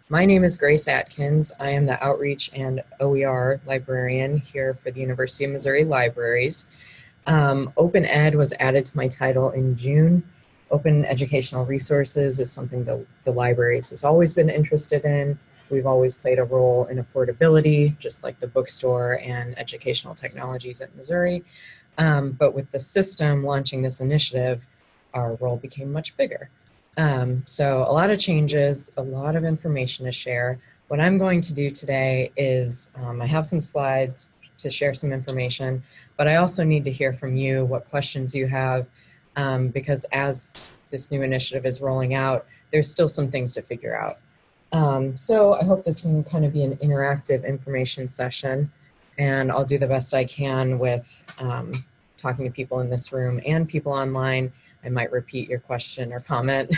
My name is Grace Atkins. I am the Outreach and OER librarian here for the University of Missouri Libraries. Open Ed was added to my title in June. Open educational resources is something that the libraries has always been interested in. We've always played a role in affordability, just like the bookstore and educational technologies at Missouri. But with the system launching this initiative, our role became much bigger. So a lot of changes, a lot of information to share. What I'm going to do today is I have some slides to share some information, but I also need to hear from you what questions you have, because as this new initiative is rolling out, there's still some things to figure out. So I hope this can kind of be an interactive information session, and I'll do the best I can with talking to people in this room and people online. I might repeat your question or comment.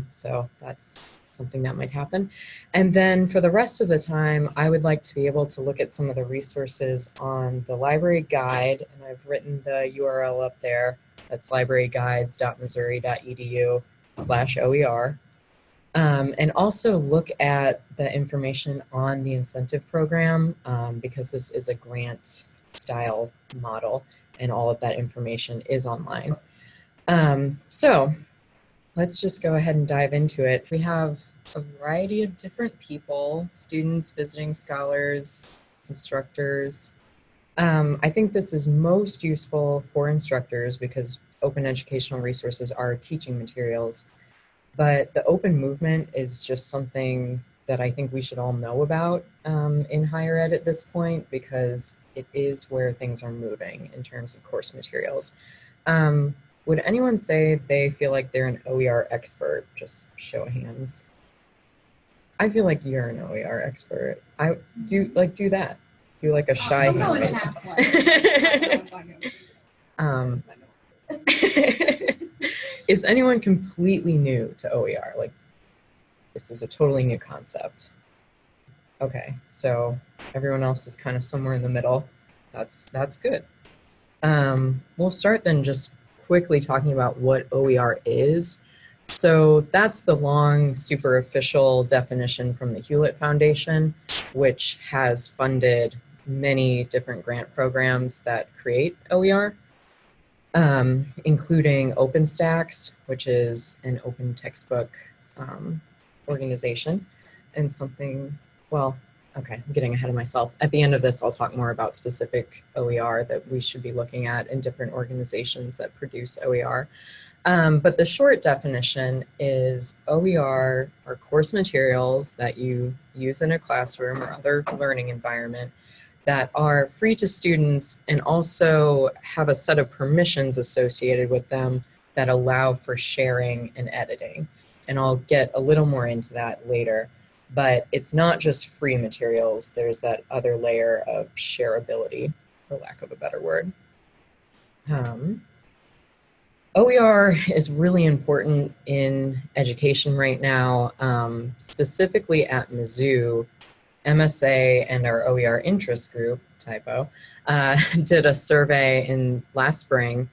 So that's something that might happen. And then for the rest of the time, I would like to be able to look at some of the resources on the library guide, and I've written the URL up there. That's libraryguides.missouri.edu/OER. And also look at the information on the incentive program, because this is a grant style model and all of that information is online. So let's just go ahead and dive into it. We have a variety of different people, students, visiting scholars, instructors. I think this is most useful for instructors because open educational resources are teaching materials. But the open movement is just something that I think we should all know about in higher ed at this point, because it is where things are moving in terms of course materials. Would anyone say they feel like they're an OER expert? Just show of hands. I feel like you're an OER expert. I do that. Do like a shy hand raise. Is anyone completely new to OER? Like, this is a totally new concept. Okay, so everyone else is kind of somewhere in the middle. That's good. We'll start then just quickly talking about what OER is. So that's the long, super official definition from the Hewlett Foundation, which has funded many different grant programs that create OER, including OpenStax, which is an open textbook organization, and something, well, okay, I'm getting ahead of myself. At the end of this, I'll talk more about specific OER that we should be looking at in different organizations that produce OER. But the short definition is OER are course materials that you use in a classroom or other learning environment that are free to students and also have a set of permissions associated with them that allow for sharing and editing. And I'll get a little more into that later. But it's not just free materials. There's that other layer of shareability, for lack of a better word. OER is really important in education right now, specifically at Mizzou. MSA and our OER interest group, typo, did a survey in last spring.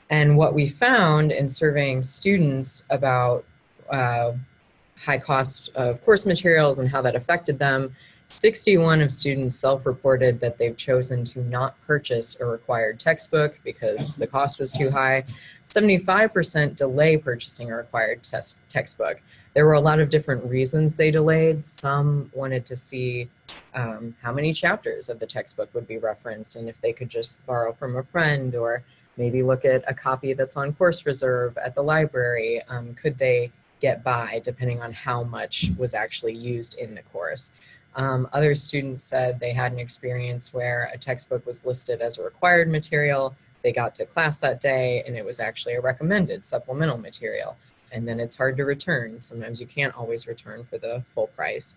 And what we found in surveying students about high cost of course materials and how that affected them, 61 of students self-reported that they've chosen to not purchase a required textbook because the cost was too high. 75% delay purchasing a required textbook. There were a lot of different reasons they delayed. Some wanted to see how many chapters of the textbook would be referenced and if they could just borrow from a friend, or maybe look at a copy that's on course reserve at the library. Could they get by depending on how much was actually used in the course? Other students said they had an experience where a textbook was listed as a required material. They got to class that day and it was actually a recommended supplemental material. And then it's hard to return. Sometimes you can't always return for the full price.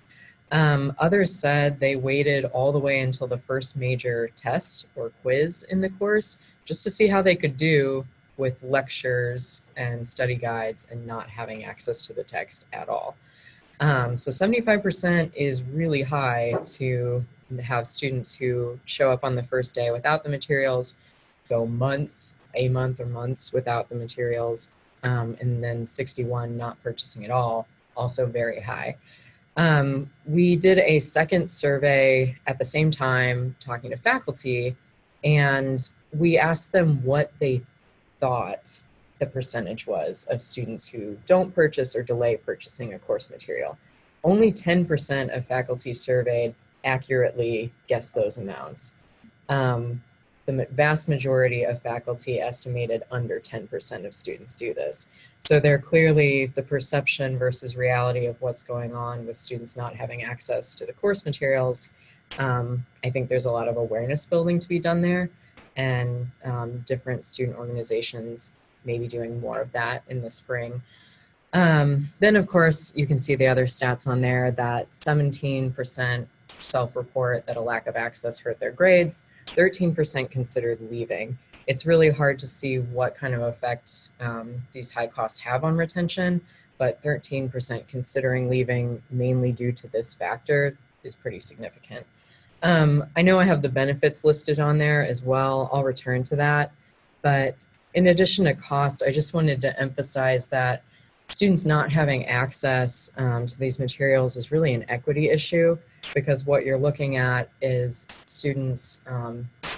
Others said they waited all the way until the first major test or quiz in the course just to see how they could do with lectures and study guides and not having access to the text at all. So 75% is really high to have students who show up on the first day without the materials, go months, a month or months without the materials, and then 61 not purchasing at all, also very high. We did a second survey at the same time talking to faculty, and we asked them what they thought the percentage was of students who don't purchase or delay purchasing a course material. Only 10% of faculty surveyed accurately guessed those amounts. The vast majority of faculty estimated under 10% of students do this. So they're clearly the perception versus reality of what's going on with students not having access to the course materials. I think there's a lot of awareness building to be done there, and different student organizations may be doing more of that in the spring. Then, of course, you can see the other stats on there that 17% self-report that a lack of access hurt their grades, 13% considered leaving. It's really hard to see what kind of effect these high costs have on retention, but 13% considering leaving mainly due to this factor is pretty significant. I know I have the benefits listed on there as well. I'll return to that. But in addition to cost, I just wanted to emphasize that students not having access to these materials is really an equity issue, because what you're looking at is students,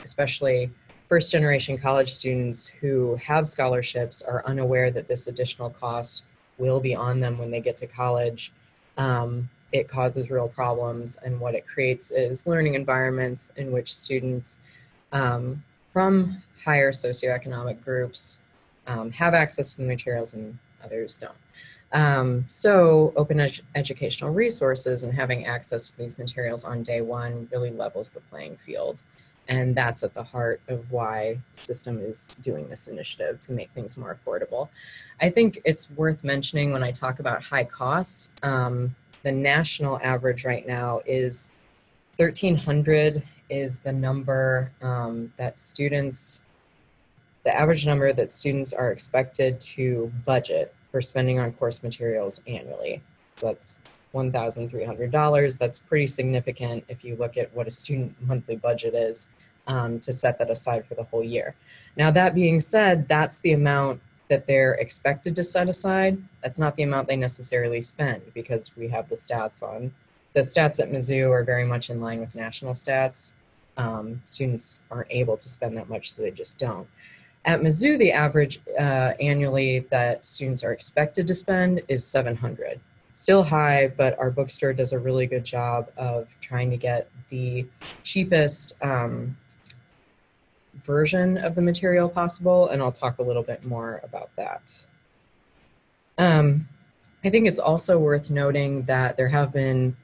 especially first generation college students who have scholarships, are unaware that this additional cost will be on them when they get to college. It causes real problems, and what it creates is learning environments in which students from higher socioeconomic groups have access to the materials and others don't. So open educational resources and having access to these materials on day one really levels the playing field. And that's at the heart of why the system is doing this initiative to make things more affordable. I think it's worth mentioning when I talk about high costs, the national average right now is 1,300 is the number that students, the average number that students are expected to budget for spending on course materials annually. So that's $1,300. That's pretty significant if you look at what a student monthly budget is, to set that aside for the whole year. Now, that being said, that's the amount that they're expected to set aside. That's not the amount they necessarily spend, because we have the stats on, the stats at Mizzou are very much in line with national stats. Students aren't able to spend that much, so they just don't. At Mizzou, the average annually that students are expected to spend is $700. Still high, but our bookstore does a really good job of trying to get the cheapest version of the material possible, and I'll talk a little bit more about that. I think it's also worth noting that there have been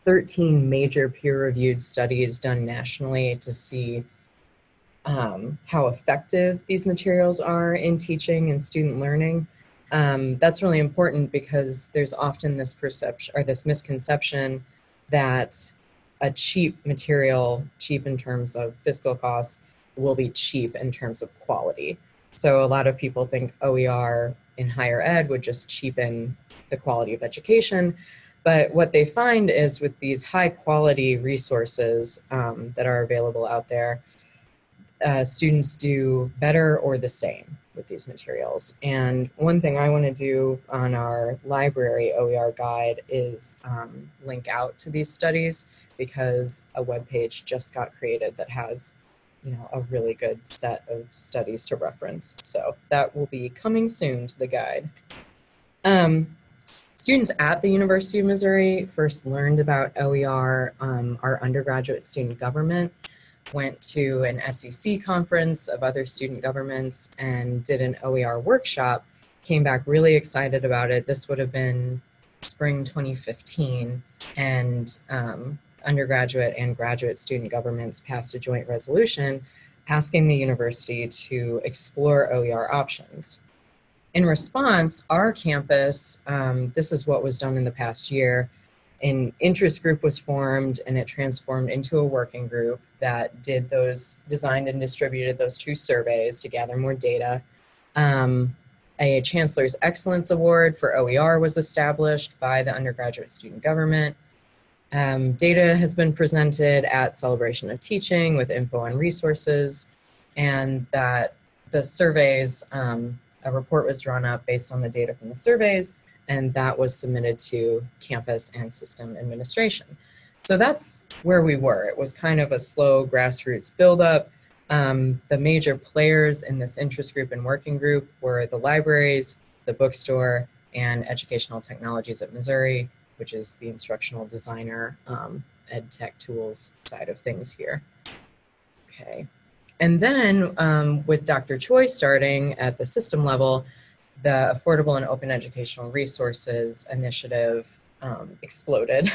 13 major peer-reviewed studies done nationally to see how effective these materials are in teaching and student learning. That's really important because there's often this perception or this misconception that a cheap material, cheap in terms of fiscal costs, will be cheap in terms of quality. So a lot of people think OER in higher ed would just cheapen the quality of education. But what they find is with these high quality resources that are available out there, students do better or the same with these materials. And one thing I want to do on our library OER guide is link out to these studies, because a web page just got created that has, you know, a really good set of studies to reference. So that will be coming soon to the guide. Students at the University of Missouri first learned about OER. Our undergraduate student government went to an SEC conference of other student governments and did an OER workshop, came back really excited about it. This would have been spring 2015, and undergraduate and graduate student governments passed a joint resolution asking the university to explore OER options. In response, our campus, this is what was done in the past year, an interest group was formed, and it transformed into a working group that did those, designed and distributed those 2 surveys to gather more data. A Chancellor's Excellence Award for OER was established by the undergraduate student government. Data has been presented at Celebration of Teaching with info and resources, and that the surveys, a report was drawn up based on the data from the surveys, and that was submitted to campus and system administration. So that's where we were. It was kind of a slow grassroots buildup. The major players in this interest group and working group were the libraries, the bookstore, and Educational Technologies at Missouri, which is the instructional designer, ed tech tools side of things here. Okay. And then with Dr. Choi starting at the system level, the Affordable and Open Educational Resources Initiative exploded.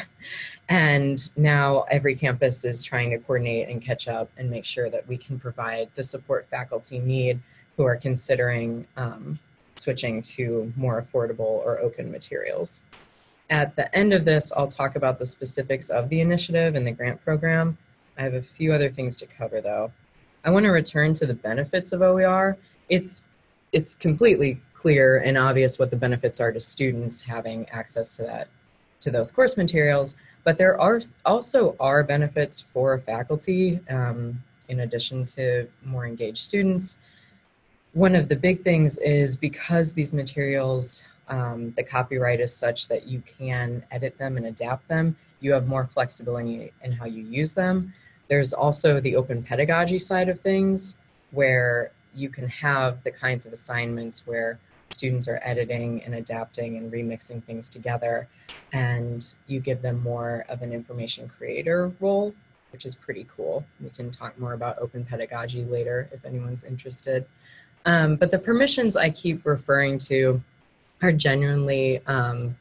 And now every campus is trying to coordinate and catch up and make sure that we can provide the support faculty need who are considering switching to more affordable or open materials. At the end of this, I'll talk about the specifics of the initiative and the grant program. I have a few other things to cover though. I want to return to the benefits of OER. It's completely clear and obvious what the benefits are to students having access to those course materials, but there also are benefits for faculty in addition to more engaged students. One of the big things is because these materials, the copyright is such that you can edit them and adapt them, you have more flexibility in how you use them. There's also the open pedagogy side of things where you can have the kinds of assignments where students are editing and adapting and remixing things together, and you give them more of an information creator role, which is pretty cool. We can talk more about open pedagogy later if anyone's interested. But the permissions I keep referring to are genuinely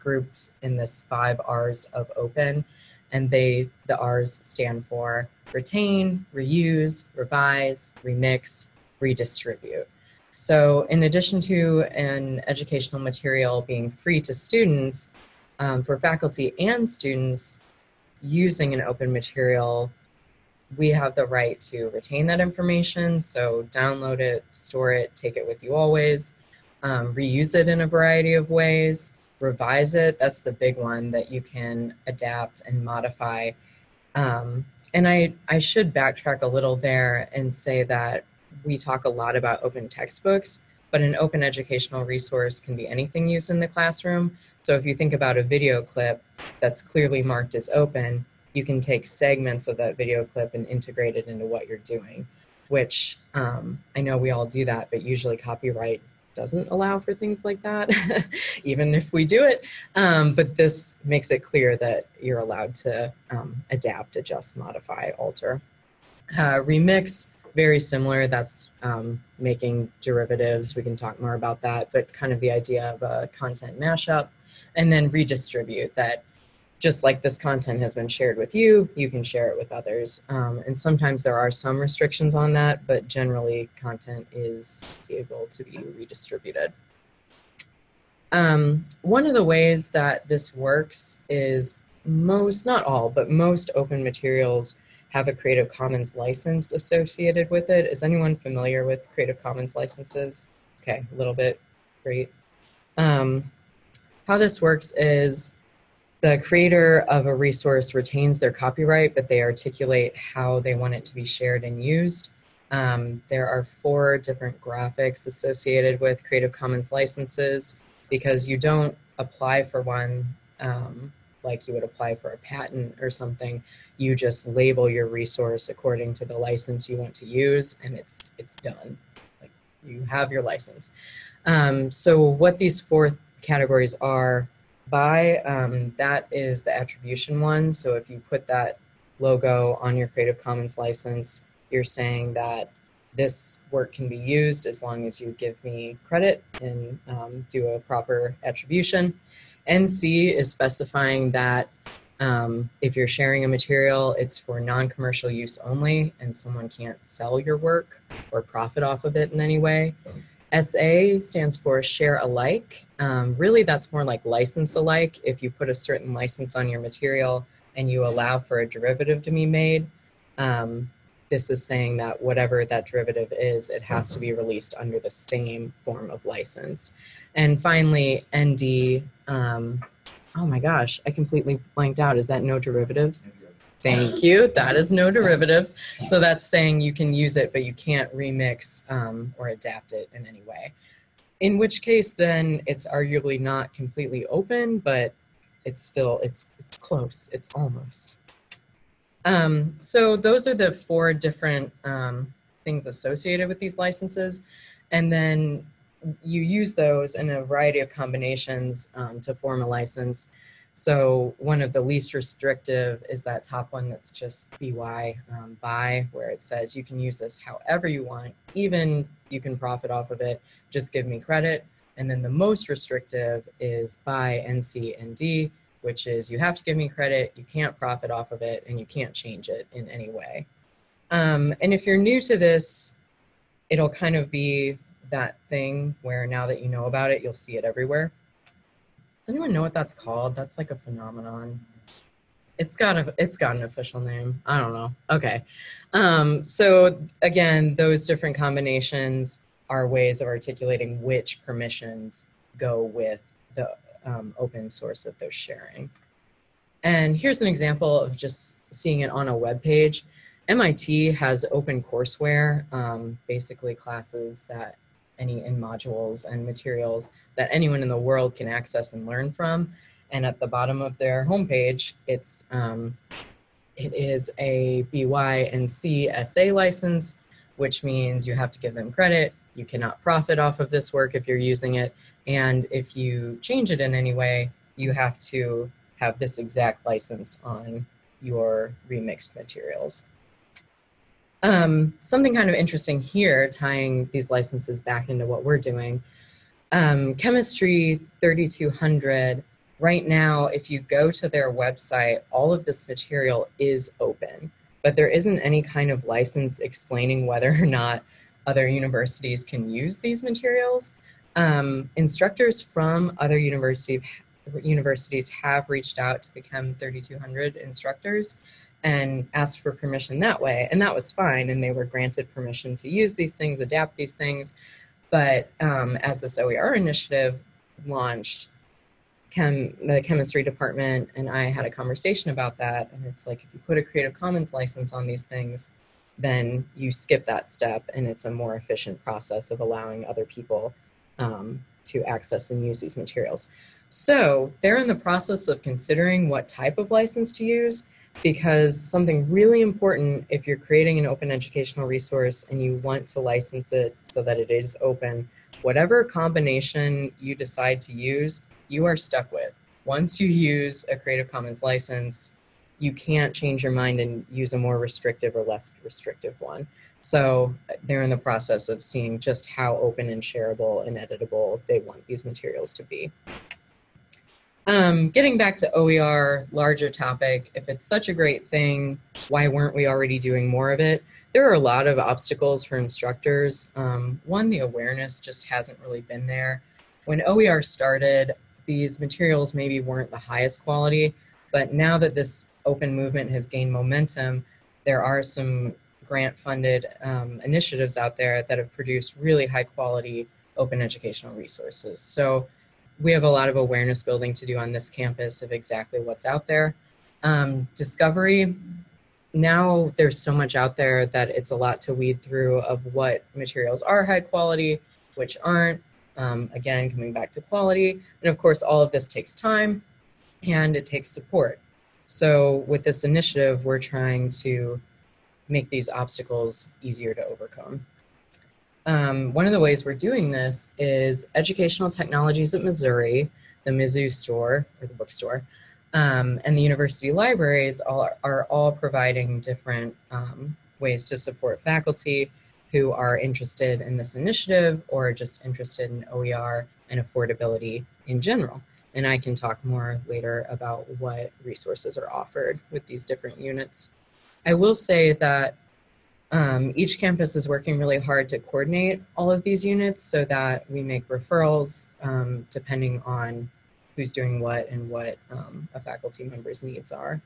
grouped in this 5 R's of open, and the R's stand for retain, reuse, revise, remix, redistribute. So in addition to an educational material being free to students, for faculty and students using an open material, we have the right to retain that information. So download it, store it, take it with you always, reuse it in a variety of ways, revise it. That's the big one that you can adapt and modify. And I should backtrack a little there and say that we talk a lot about open textbooks, but an open educational resource can be anything used in the classroom. So if you think about a video clip that's clearly marked as open, you can take segments of that video clip and integrate it into what you're doing, which I know we all do that, but usually copyright doesn't allow for things like that, even if we do it. But this makes it clear that you're allowed to adapt, adjust, modify, alter. Remix, very similar. That's making derivatives. We can talk more about that, but kind of the idea of a content mashup. And then redistribute, that just like this content has been shared with you, you can share it with others. And sometimes there are some restrictions on that, but generally content is able to be redistributed. One of the ways that this works is not all, but most open materials have a Creative Commons license associated with it. Is anyone familiar with Creative Commons licenses? Okay, a little bit, great. How this works is the creator of a resource retains their copyright, but they articulate how they want it to be shared and used. There are 4 different graphics associated with Creative Commons licenses, because you don't apply for one like you would apply for a patent or something. You just label your resource according to the license you want to use, and it's done. Like, you have your license. So what these 4 categories are by, that is the attribution one. So if you put that logo on your Creative Commons license, you're saying that this work can be used as long as you give me credit and do a proper attribution. NC is specifying that if you're sharing a material, it's for non-commercial use only, and someone can't sell your work or profit off of it in any way. SA stands for share alike. Really, that's more like license alike. If you put a certain license on your material and you allow for a derivative to be made, this is saying that whatever that derivative is, it has to be released under the same form of license. And finally, ND, oh my gosh, I completely blanked out. Is that no derivatives? Thank you. That is no derivatives. So that's saying you can use it, but you can't remix or adapt it in any way. in which case then it's arguably not completely open, but it's still, it's close, it's almost. So those are the 4 different things associated with these licenses. And then you use those in a variety of combinations to form a license. So one of the least restrictive is that top one that's just BY, buy, where it says you can use this however you want, even you can profit off of it, just give me credit. And then the most restrictive is buy NC and D, which is you have to give me credit, you can't profit off of it, and you can't change it in any way. And if you're new to this, it'll kind of be that thing where now that you know about it, you'll see it everywhere. Does anyone know what that's called? That's like a phenomenon. It's got an official name. I don't know. Okay. So again, those different combinations are ways of articulating which permissions go with the open source that they're sharing. And here's an example of just seeing it on a web page. MIT has OpenCourseware, basically classes that in modules and materials that anyone in the world can access and learn from. And at the bottom of their homepage, it is a BY and C SA license, which means you have to give them credit. You cannot profit off of this work if you're using it. And if you change it in any way, you have to have this exact license on your remixed materials. Something kind of interesting here, tying these licenses back into what we're doing. Chemistry 3200, right now, if you go to their website, all of this material is open, but there isn't any kind of license explaining whether or not other universities can use these materials. Instructors from other universities have reached out to the Chem 3200 instructors and asked for permission that way, and that was fine, and they were granted permission to use these things, adapt these things. But as this OER initiative launched, the chemistry department and I had a conversation about that, and it's like, if you put a Creative Commons license on these things, then you skip that step, and it's a more efficient process of allowing other people to access and use these materials. So they're in the process of considering what type of license to use, because something really important, if you're creating an open educational resource and you want to license it so that it is open, whatever combination you decide to use, you are stuck with. Once you use a Creative Commons license, you can't change your mind and use a more restrictive or less restrictive one. So they're in the process of seeing just how open and shareable and editable they want these materials to be. Getting back to OER, larger topic, if it's such a great thing, why weren't we already doing more of it? There are a lot of obstacles for instructors. One, the awareness just hasn't really been there. When OER started, these materials maybe weren't the highest quality, but now that this open movement has gained momentum, there are some grant-funded initiatives out there that have produced really high-quality open educational resources. So we have a lot of awareness building to do on this campus of exactly what's out there. Discovery, now there's so much out there that it's a lot to weed through of what materials are high quality, which aren't. Again, coming back to quality. And of course, all of this takes time and it takes support. So with this initiative, we're trying to make these obstacles easier to overcome. One of the ways we're doing this is Educational Technologies at Missouri, the Mizzou store, or the bookstore, and the university libraries are all providing different ways to support faculty who are interested in this initiative or just interested in OER and affordability in general. And I can talk more later about what resources are offered with these different units. I will say that each campus is working really hard to coordinate all of these units so that we make referrals depending on who's doing what and what a faculty member's needs are.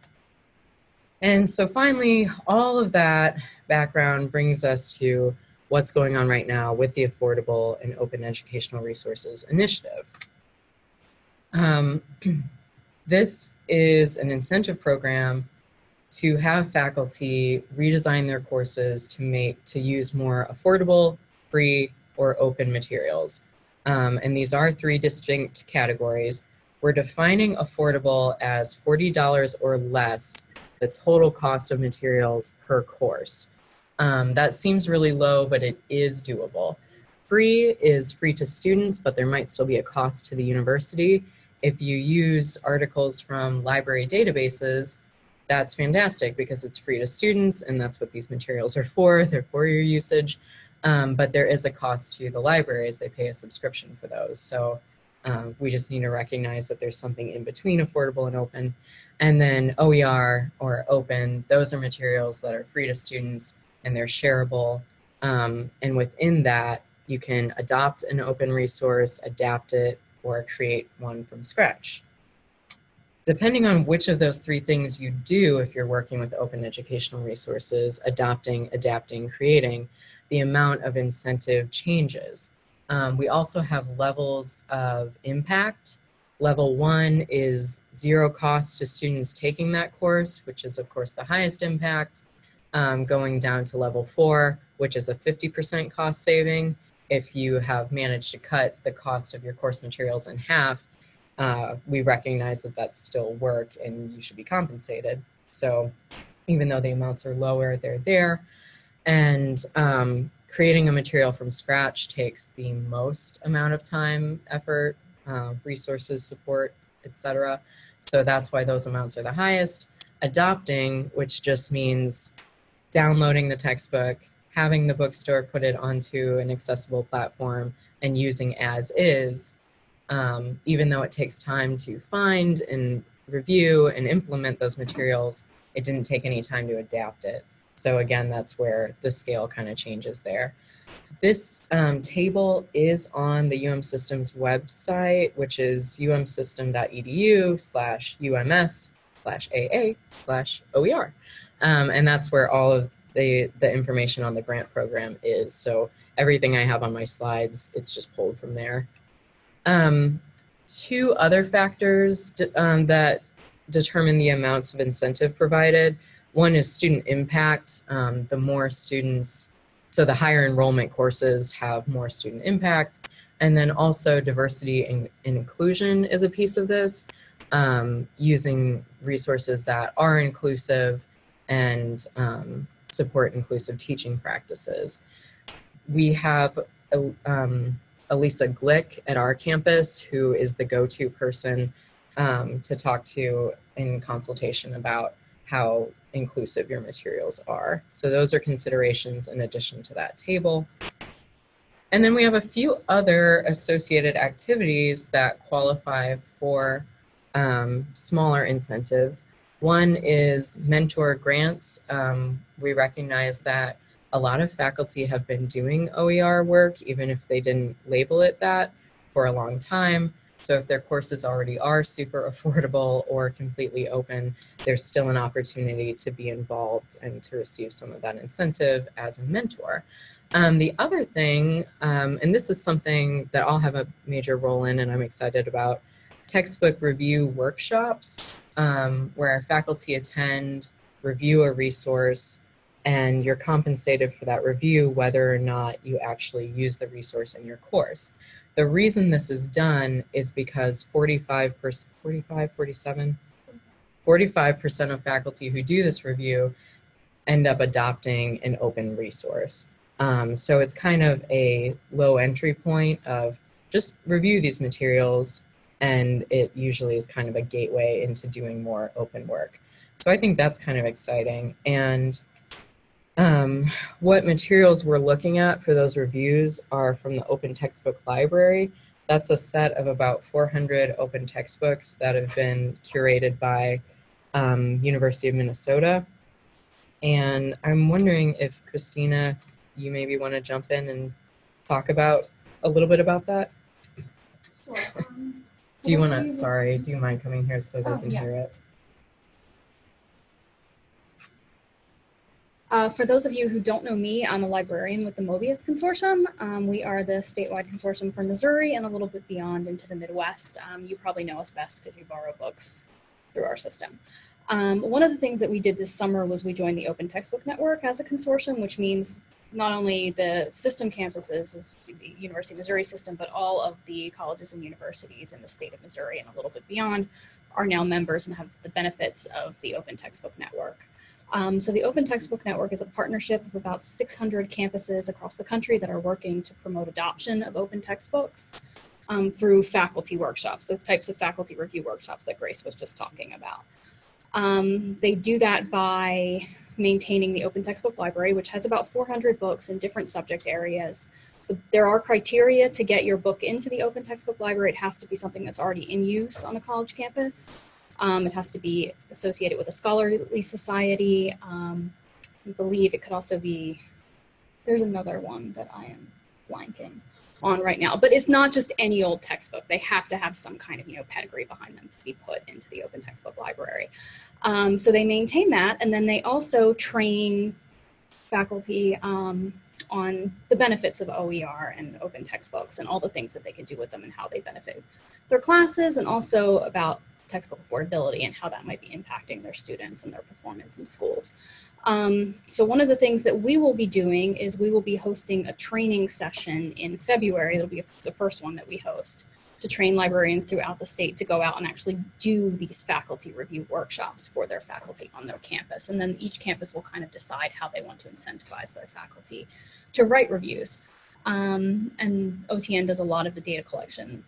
And so finally, all of that background brings us to what's going on right now with the Affordable and Open Educational Resources Initiative. This is an incentive program to have faculty redesign their courses to use more affordable, free, or open materials. And these are three distinct categories. We're defining affordable as $40 or less the total cost of materials per course. That seems really low, but it is doable. Free is free to students, but there might still be a cost to the university. If you use articles from library databases, that's fantastic because it's free to students and that's what these materials are for. They're for your usage. But there is a cost to the libraries. They pay a subscription for those. So we just need to recognize that there's something in between affordable and open. And then OER or open, those are materials that are free to students and they're shareable. And within that, you can adopt an open resource, adapt it, or create one from scratch. Depending on which of those three things you do, if you're working with open educational resources, adopting, adapting, creating, the amount of incentive changes. We also have levels of impact. Level 1 is zero cost to students taking that course, which is of course the highest impact, going down to level 4, which is a 50% cost saving. If you have managed to cut the cost of your course materials in half, we recognize that that's still work and you should be compensated. So even though the amounts are lower, they're there. And creating a material from scratch takes the most amount of time, effort, resources, support, etc. So that's why those amounts are the highest. Adopting, which just means downloading the textbook, having the bookstore put it onto an accessible platform and using as is, even though it takes time to find and review and implement those materials, it didn't take any time to adapt it. So again, that's where the scale kind of changes there. This table is on the UM Systems website, which is umsystem.edu/UMS/AA/OER. And that's where all of the information on the grant program is. So everything I have on my slides, it's just pulled from there. Two other factors that determine the amounts of incentive provided. One is student impact. The more students, so the higher enrollment courses have more student impact. And then also diversity and inclusion is a piece of this, using resources that are inclusive and support inclusive teaching practices. We have Elisa Glick at our campus, who is the go-to person to talk to in consultation about how inclusive your materials are. So those are considerations in addition to that table. And then we have a few other associated activities that qualify for smaller incentives. One is mentor grants. We recognize that a lot of faculty have been doing OER work, even if they didn't label it that, for a long time. So if their courses already are super affordable or completely open, there's still an opportunity to be involved and to receive some of that incentive as a mentor. The other thing, and this is something that I'll have a major role in and I'm excited about, textbook review workshops where faculty attend, review a resource, and you're compensated for that review whether or not you actually use the resource in your course. The reason this is done is because 45% of faculty who do this review end up adopting an open resource. So it's kind of a low entry point of just review these materials, and it usually is kind of a gateway into doing more open work. So I think that's kind of exciting. And what materials we're looking at for those reviews are from the Open Textbook Library. That's a set of about 400 open textbooks that have been curated by University of Minnesota. And I'm wondering if Christina, you maybe want to jump in and talk about a little bit about that? Sure. Do you want to, sorry, do you mind coming here so they can hear it? For those of you who don't know me, I'm a librarian with the Mobius Consortium. We are the statewide consortium for Missouri and a little bit beyond into the Midwest. You probably know us best because you borrow books through our system. One of the things that we did this summer was we joined the Open Textbook Network as a consortium, which means not only the system campuses of the University of Missouri system, but all of the colleges and universities in the state of Missouri and a little bit beyond are now members and have the benefits of the Open Textbook Network. So the Open Textbook Network is a partnership of about 600 campuses across the country that are working to promote adoption of open textbooks through faculty workshops, the types of faculty review workshops that Grace was just talking about. They do that by maintaining the Open Textbook Library, which has about 400 books in different subject areas. There are criteria to get your book into the Open Textbook Library. It has to be something that's already in use on a college campus. It has to be associated with a scholarly society. I believe it could also be, there's another one that I am blanking on right now, but it's not just any old textbook. They have to have some kind of, pedigree behind them to be put into the Open Textbook Library. So they maintain that, and then they also train faculty on the benefits of OER and open textbooks and all the things that they can do with them and how they benefit their classes, and also about textbook affordability and how that might be impacting their students and their performance in schools. So one of the things that we will be doing is we will be hosting a training session in February. It'll be the first one that we host to train librarians throughout the state to go out and actually do these faculty review workshops for their faculty on their campus. And then each campus will kind of decide how they want to incentivize their faculty to write reviews. And OTN does a lot of the data collection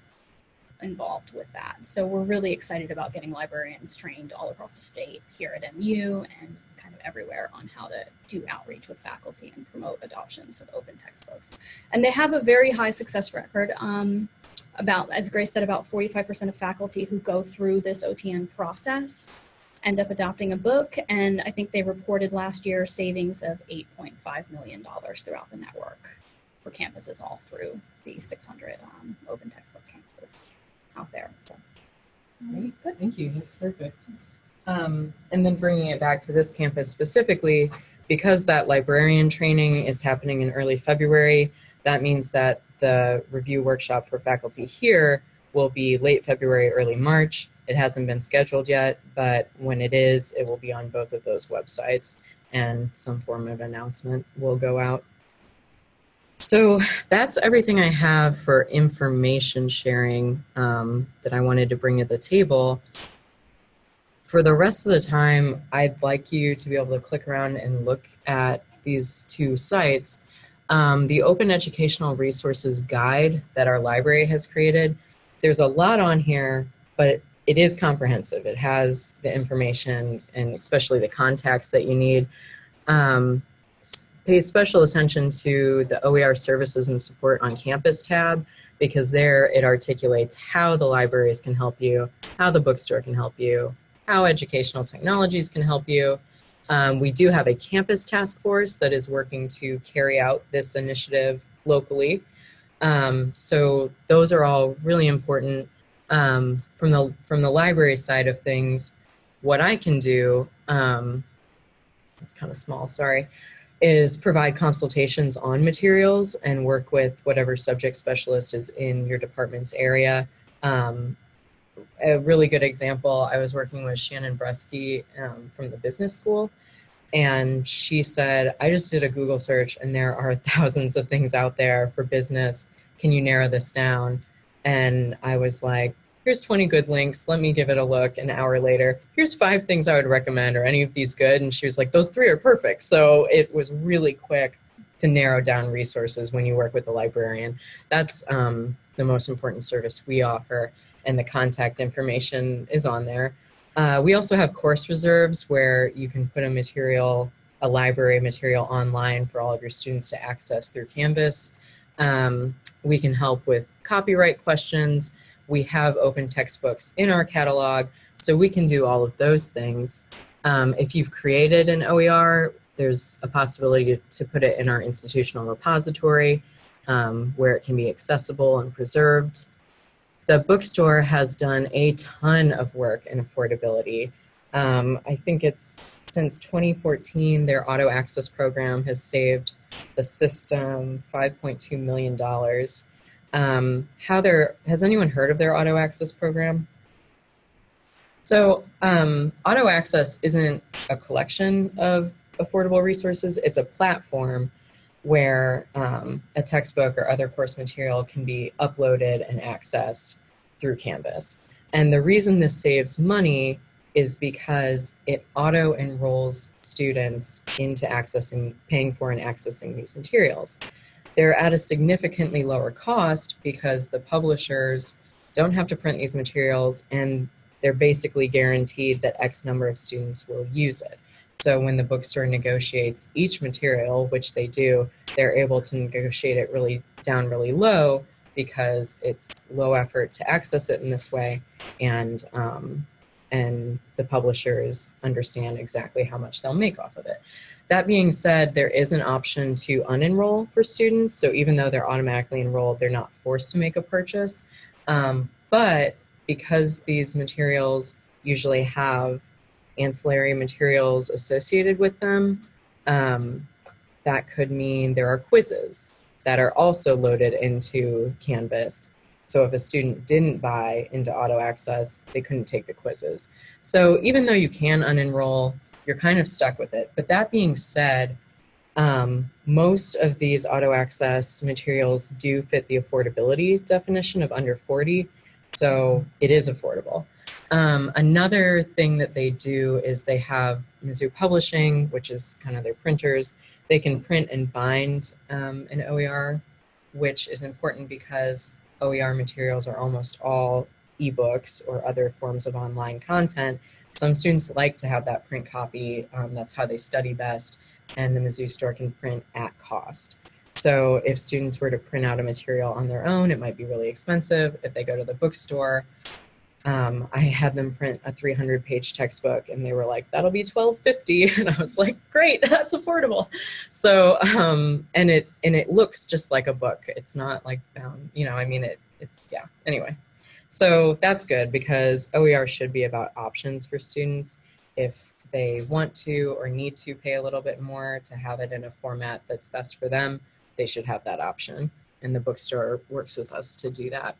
involved with that. So we're really excited about getting librarians trained all across the state here at MU and kind of everywhere on how to do outreach with faculty and promote adoptions of open textbooks. And they have a very high success record. About, as Grace said, about 45% of faculty who go through this OTN process end up adopting a book. And I think they reported last year savings of $8.5 million throughout the network for campuses all through the 600 open textbook campuses out there. So, Great. Thank you. That's perfect. And then bringing it back to this campus specifically, because that librarian training is happening in early February, that means that the review workshop for faculty here will be late February, early March. It hasn't been scheduled yet, but when it is, it will be on both of those websites and some form of announcement will go out. So that's everything I have for information sharing that I wanted to bring to the table. For the rest of the time, I'd like you to be able to click around and look at these two sites. The Open Educational Resources Guide that our library has created, there's a lot on here, but it is comprehensive. It has the information and especially the contacts that you need. Pay special attention to the OER Services and Support on Campus tab, because there it articulates how the libraries can help you, how the bookstore can help you, how educational technologies can help you. We do have a campus task force that is working to carry out this initiative locally. So those are all really important. From the library side of things, what I can do, it's kind of small, sorry, is provide consultations on materials and work with whatever subject specialist is in your department's area. A really good example, I was working with Shannon Bresky from the business school, and she said, I just did a Google search and there are thousands of things out there for business. Can you narrow this down? And I was like, here's 20 good links. Let me give it a look. An hour later, here's 5 things I would recommend. Are any of these good? And she was like, those 3 are perfect. So it was really quick to narrow down resources when you work with the librarian. That's the most important service we offer, and the contact information is on there. We also have course reserves where you can put a library material online for all of your students to access through Canvas. We can help with copyright questions. We have open textbooks in our catalog, so we can do all of those things. If you've created an OER, there's a possibility to put it in our institutional repository where it can be accessible and preserved. The bookstore has done a ton of work in affordability. I think it's since 2014, their auto access program has saved the system $5.2 million. Has anyone heard of their auto access program? So auto access isn't a collection of affordable resources. It's a platform where a textbook or other course material can be uploaded and accessed through Canvas. And the reason this saves money is because it auto-enrolls students into paying for and accessing these materials. They're at a significantly lower cost because the publishers don't have to print these materials, and they're basically guaranteed that X number of students will use it. So when the bookstore negotiates each material, which they do, they're able to negotiate it down really low because it's low effort to access it in this way, and the publishers understand exactly how much they'll make off of it. That being said, there is an option to unenroll for students. So even though they're automatically enrolled, they're not forced to make a purchase. But because these materials usually have ancillary materials associated with them, that could mean there are quizzes that are also loaded into Canvas. So if a student didn't buy into auto access, they couldn't take the quizzes. So even though you can unenroll, you're kind of stuck with it. But that being said, most of these auto access materials do fit the affordability definition of under 40. So it is affordable. Another thing that they do is they have Mizzou Publishing, which is kind of their printers. They can print and bind an OER, which is important because OER materials are almost all ebooks or other forms of online content. Some students like to have that print copy. That's how they study best, and the Mizzou store can print at cost. So if students were to print out a material on their own, it might be really expensive. If they go to the bookstore, I had them print a 300-page textbook, and they were like, "That'll be $12.50," and I was like, "Great, that's affordable." So, and it looks just like a book. It's not like bound, I mean, it's yeah. Anyway, so that's good because OER should be about options for students. If they want to or need to pay a little bit more to have it in a format that's best for them, they should have that option, and the bookstore works with us to do that.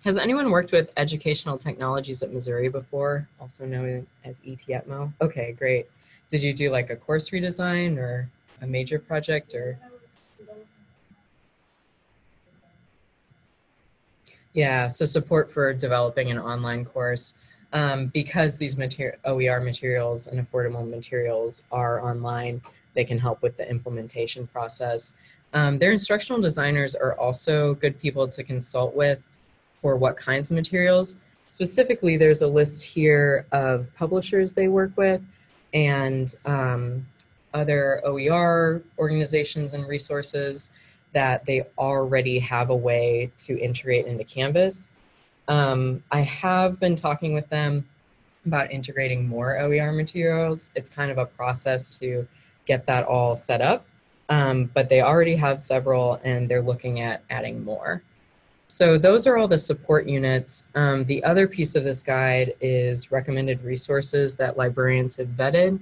Has anyone worked with Educational Technologies at Missouri before, also known as ETETMO? Okay, great. Did you do like a course redesign or a major project or? Yeah, so support for developing an online course. Because these OER materials and affordable materials are online, they can help with the implementation process. Their instructional designers are also good people to consult with for what kinds of materials. Specifically, there's a list here of publishers they work with and other OER organizations and resources that they already have a way to integrate into Canvas. I have been talking with them about integrating more OER materials. It's kind of a process to get that all set up, but they already have several and they're looking at adding more. So those are all the support units. The other piece of this guide is recommended resources that librarians have vetted.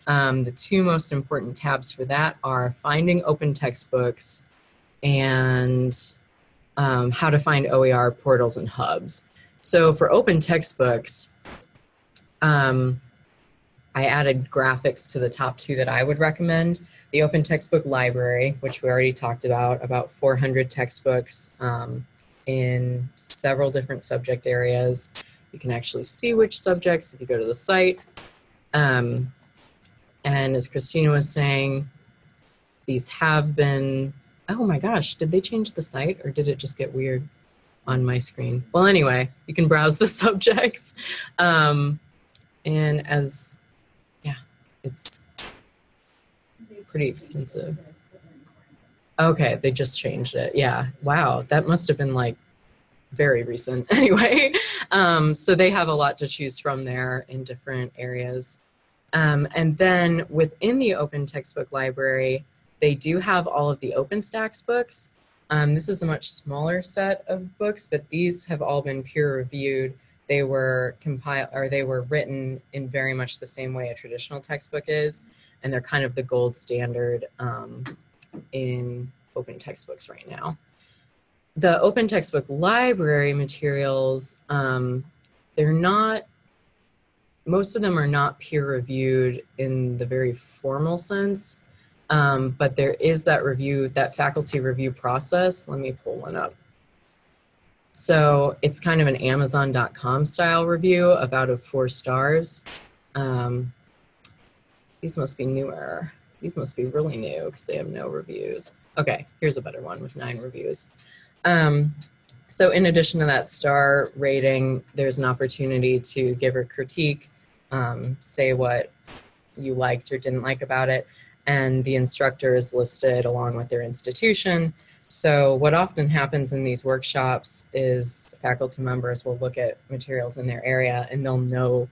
The two most important tabs for that are finding open textbooks and how to find OER portals and hubs. So for open textbooks, I added graphics to the top two that I would recommend. The Open Textbook Library, which we already talked about 400 textbooks in several different subject areas. You can actually see which subjects if you go to the site. And as Christina was saying, these have been, oh my gosh, did they change the site or did it just get weird on my screen? Well, anyway, you can browse the subjects. And as, yeah, it's pretty extensive. Okay, they just changed it. Yeah, wow, that must have been like very recent. Anyway, so they have a lot to choose from there in different areas. And then within the Open Textbook Library, they do have all of the OpenStax books. This is a much smaller set of books, but these have all been peer reviewed. They were compiled, or they were written in very much the same way a traditional textbook is, and they're kind of the gold standard in open textbooks right now. The Open Textbook Library materials, they're not, most of them are not peer reviewed in the very formal sense. But there is that review, that faculty review process. Let me pull one up. So it's kind of an Amazon.com style review of out of 4 stars. These must be newer. These must be really new because they have no reviews. Okay, here's a better one with 9 reviews. So in addition to that star rating, there's an opportunity to give a critique, say what you liked or didn't like about it, and the instructor is listed along with their institution. So what often happens in these workshops is faculty members will look at materials in their area and they'll know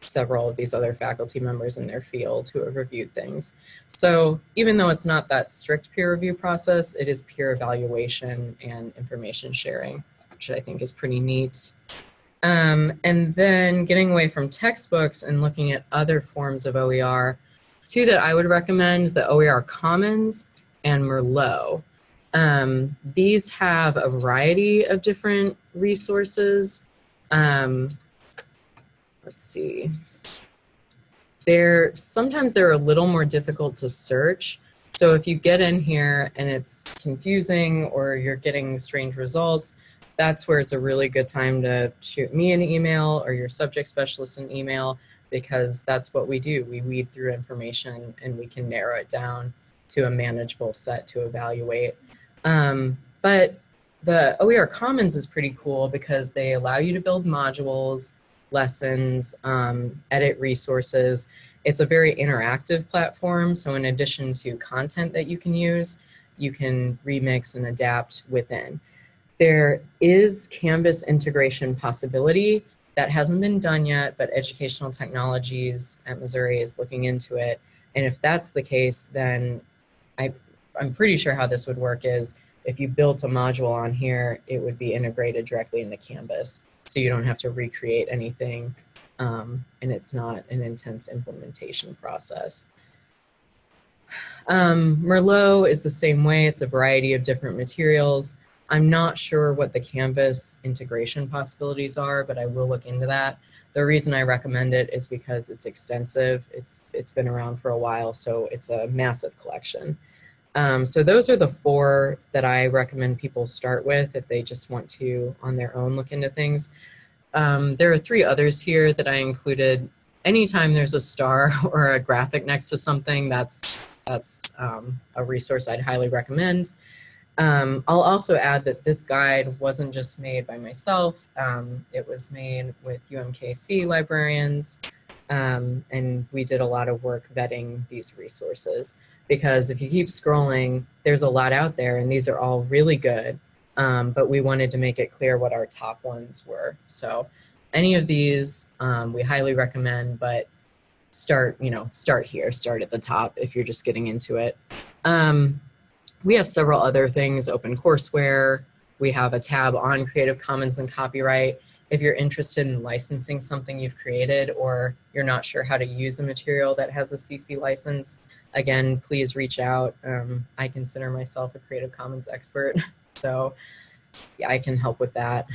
several of these other faculty members in their field who have reviewed things. So even though it's not that strict peer review process, it is peer evaluation and information sharing, which I think is pretty neat. And then getting away from textbooks and looking at other forms of OER, 2 that I would recommend, the OER Commons and Merlot. These have a variety of different resources. Let's see. Sometimes they're a little more difficult to search. So if you get in here and it's confusing or you're getting strange results, that's where it's a really good time to shoot me an email or your subject specialist an email, because that's what we do. We weed through information and we can narrow it down to a manageable set to evaluate. But the OER Commons is pretty cool because they allow you to build modules, lessons, edit resources. It's a very interactive platform. So in addition to content that you can remix and adapt within. There is Canvas integration possibility. That hasn't been done yet, but Educational Technologies at Missouri is looking into it. And if that's the case, then I'm pretty sure how this would work is if you built a module on here, it would be integrated directly into Canvas. So you don't have to recreate anything, and it's not an intense implementation process. Merlot is the same way. It's a variety of different materials. I'm not sure what the Canvas integration possibilities are, but I will look into that. The reason I recommend it is because it's extensive. It's been around for a while, so it's a massive collection. So those are the 4 that I recommend people start with if they just want to, on their own, look into things. There are 3 others here that I included. Anytime there's a star or a graphic next to something, that's a resource I'd highly recommend. I'll also add that this guide wasn't just made by myself. It was made with UMKC librarians, and we did a lot of work vetting these resources. Because if you keep scrolling, there's a lot out there, and these are all really good, but we wanted to make it clear what our top ones were. So any of these we highly recommend, but start here, start at the top if you're just getting into it. We have several other things, OpenCourseWare. We have a tab on Creative Commons and copyright. If you're interested in licensing something you've created or you're not sure how to use a material that has a CC license, again, please reach out. I consider myself a Creative Commons expert, so yeah, I can help with that.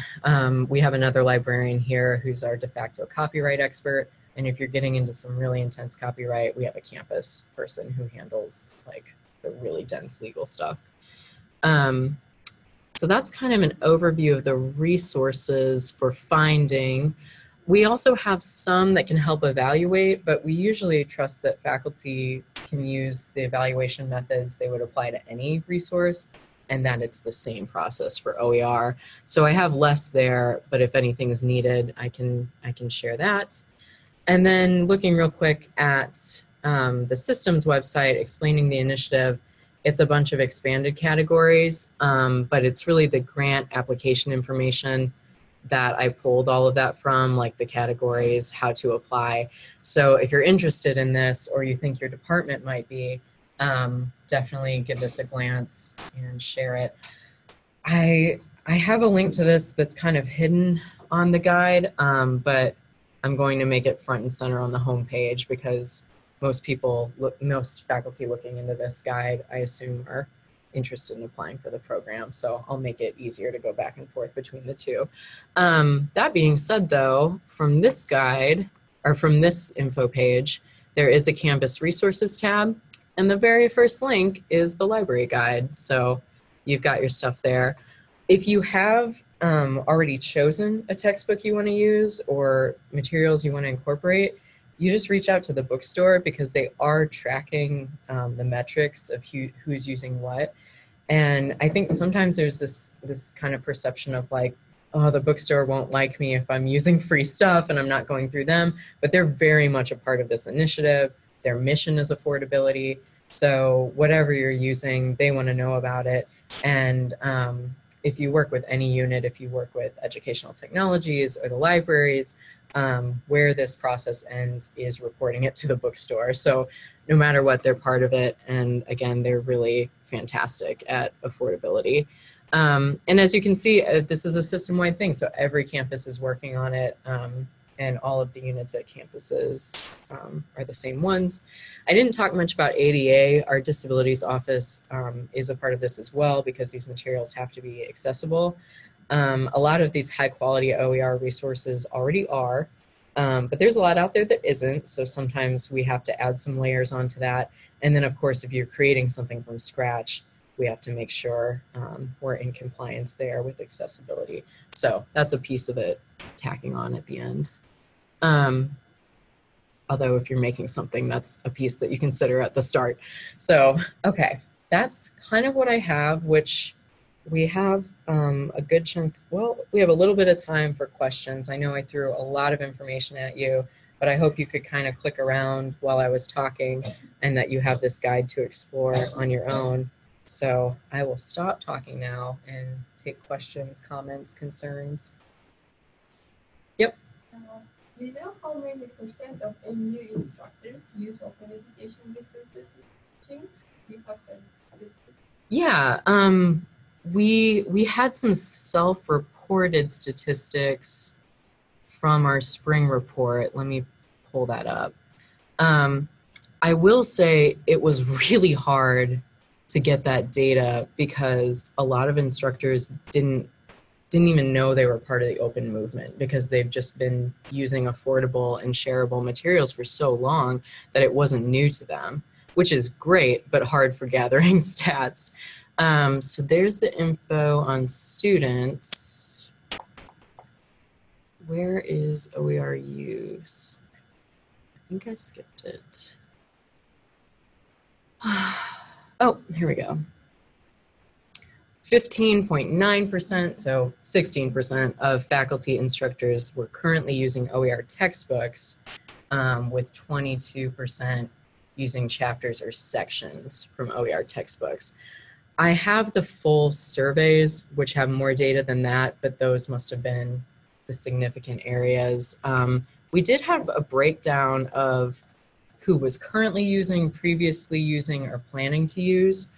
We have another librarian here who's our de facto copyright expert, and if you're getting into some really intense copyright, we have a campus person who handles like the really dense legal stuff. So that's kind of an overview of the resources for finding. We also have some that can help evaluate, but we usually trust that faculty can use the evaluation methods they would apply to any resource, and that it's the same process for OER. So I have less there, but if anything is needed, I can share that. And then looking real quick at the systems website, explaining the initiative, it's a bunch of expanded categories, but it's really the grant application information that I pulled all of that from, like the categories, how to apply. So if you're interested in this or you think your department might be, definitely give this a glance and share it. I have a link to this that's kind of hidden on the guide, but I'm going to make it front and center on the home page because most faculty looking into this guide, I assume, are interested in applying for the program. So I'll make it easier to go back and forth between the two. That being said, though, from this guide, or from this info page, there is a Canvas resources tab. And the very first link is the library guide. So you've got your stuff there. If you have already chosen a textbook you want to use or materials you want to incorporate, you just reach out to the bookstore because they are tracking the metrics of who's using what. And I think sometimes there's this kind of perception of like, oh, the bookstore won't like me if I'm using free stuff and I'm not going through them. But they're very much a part of this initiative. Their mission is affordability. So whatever you're using, they want to know about it. And if you work with any unit, if you work with educational technologies or the libraries, where this process ends is reporting it to the bookstore. So no matter what, they're part of it. And again, they're really fantastic at affordability. And as you can see, this is a system-wide thing. So every campus is working on it. And all of the units at campuses are the same ones. I didn't talk much about ADA. Our disabilities office is a part of this as well because these materials have to be accessible. A lot of these high quality OER resources already are, but there's a lot out there that isn't. So sometimes we have to add some layers onto that. And then of course, if you're creating something from scratch, we have to make sure we're in compliance there with accessibility. So that's a piece of it tacking on at the end. Although if you're making something, that's a piece that you consider at the start. So, okay, that's kind of what I have, which we have a good chunk. Well, we have a little bit of time for questions. I know I threw a lot of information at you, but I hope you could kind of click around while I was talking and that you have this guide to explore on your own. So I will stop talking now and take questions, comments, concerns. Yep. Do you know how many % of MU instructors use open education resources in teaching? Do you have some statistics? Yeah, we had some self-reported statistics from our spring report. Let me pull that up. I will say it was really hard to get that data because a lot of instructors didn't even know they were part of the open movement because they've just been using affordable and shareable materials for so long that it wasn't new to them, which is great, but hard for gathering stats. So there's the info on students. Where is OER use? I think I skipped it. Oh, here we go. 15.9%, so 16% of faculty instructors were currently using OER textbooks, with 22% using chapters or sections from OER textbooks. I have the full surveys, which have more data than that, but those must have been the significant areas. We did have a breakdown of who was currently using, previously using, or planning to use.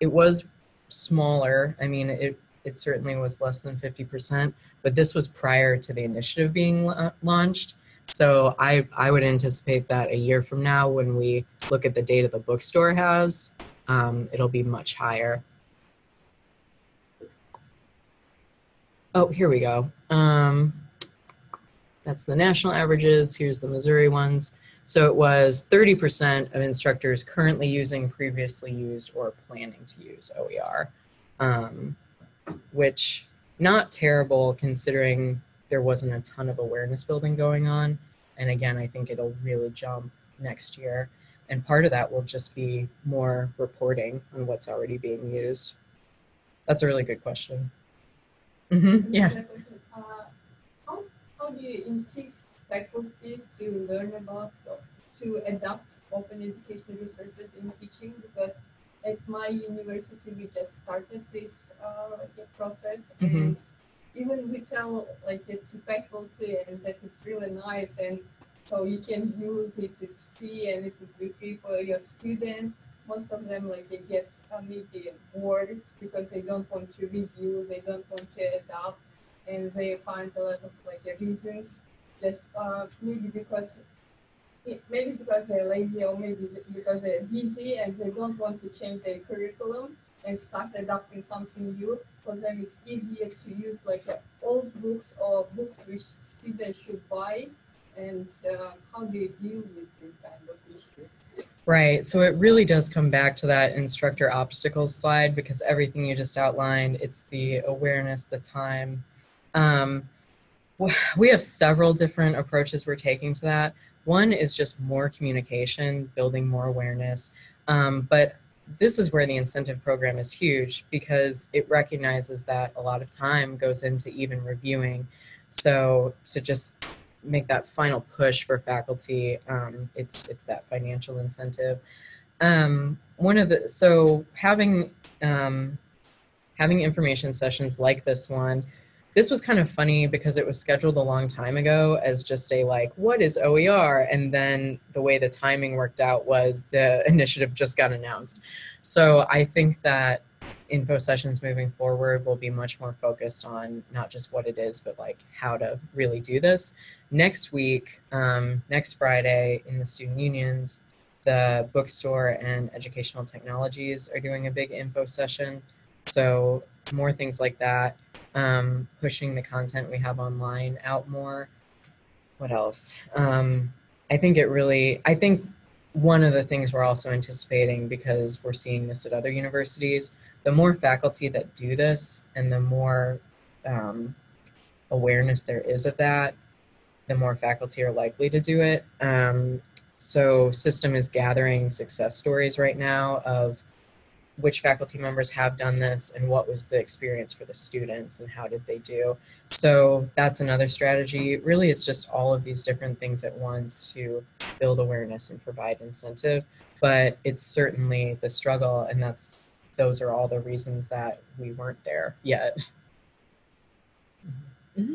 It was smaller. I mean, it certainly was less than 50%, but this was prior to the initiative being launched. So I would anticipate that a year from now, when we look at the data the bookstore has, it'll be much higher. Oh, here we go. That's the national averages. Here's the Missouri ones. So it was 30% of instructors currently using, previously used, or planning to use OER, which not terrible considering there wasn't a ton of awareness building going on. And again, I think it'll really jump next year. And part of that will just be more reporting on what's already being used. That's a really good question. Yeah. How do you insist faculty to learn about, to adopt open education resources in teaching? Because at my university, we just started this process, and even we tell it to faculty and that it's really nice, and so you can use it, it's free, and it would be free for your students. Most of them they get maybe bored because they don't want to review, they don't want to adopt, and they find a lot of reasons, just maybe because they're lazy, or maybe because they're busy and they don't want to change their curriculum and start adopting something new. For them, it's easier to use old books or books which students should buy. And how do you deal with this kind of issues? Right. So it really does come back to that instructor obstacles slide, because everything you just outlined, it's the awareness, the time. Um, we have several different approaches we're taking to that. One is just more communication, building more awareness. But this is where the incentive program is huge, because it recognizes that a lot of time goes into even reviewing. So to just make that final push for faculty, it's that financial incentive. So having information sessions like this one, this was kind of funny because it was scheduled a long time ago as just a like, what is OER? And then the way the timing worked out was the initiative just got announced. So I think that info sessions moving forward will be much more focused on not just what it is, but like how to really do this. Next week, next Friday in the student unions, the bookstore and educational technologies are doing a big info session. So more things like that, pushing the content we have online out more. What else? I think one of the things we're also anticipating, because we're seeing this at other universities, the more faculty that do this and the more awareness there is of that, the more faculty are likely to do it. So System is gathering success stories right now of which faculty members have done this and what was the experience for the students and how did they do. So that's another strategy. Really, it's just all of these different things at once to build awareness and provide incentive. But it's certainly the struggle, and those are all the reasons that we weren't there yet. Mm-hmm.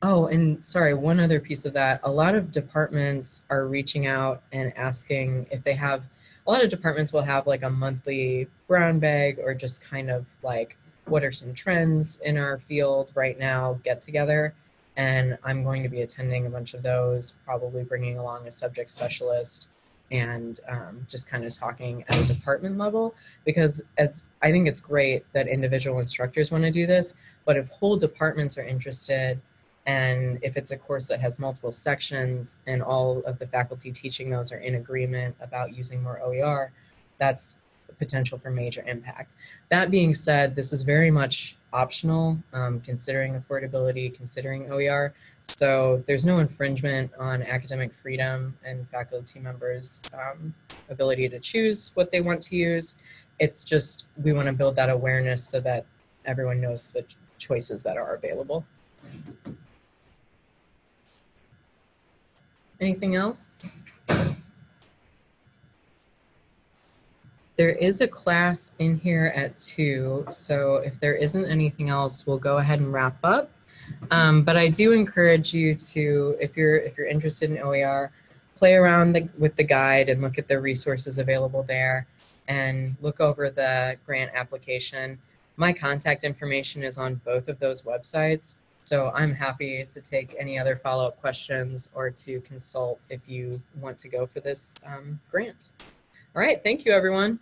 Oh, and sorry, one other piece of that. A lot of departments are reaching out and asking if they have, a lot of departments will have like a monthly brown bag or just kind of like, what are some trends in our field right now, get together. And I'm going to be attending a bunch of those, probably bringing along a subject specialist and just kind of talking at a department level, because as I think it's great that individual instructors want to do this, but if whole departments are interested, and if it's a course that has multiple sections and all of the faculty teaching those are in agreement about using more OER, that's the potential for major impact. That being said, this is very much optional, considering affordability, considering OER. So there's no infringement on academic freedom and faculty members' ability to choose what they want to use. It's just we want to build that awareness so that everyone knows the choices that are available. Anything else? There is a class in here at 2, so if there isn't anything else, we'll go ahead and wrap up. But I do encourage you to, if you're interested in OER, play around with the guide and look at the resources available there and look over the grant application. My contact information is on both of those websites. So I'm happy to take any other follow-up questions or to consult if you want to go for this grant. All right, thank you, everyone.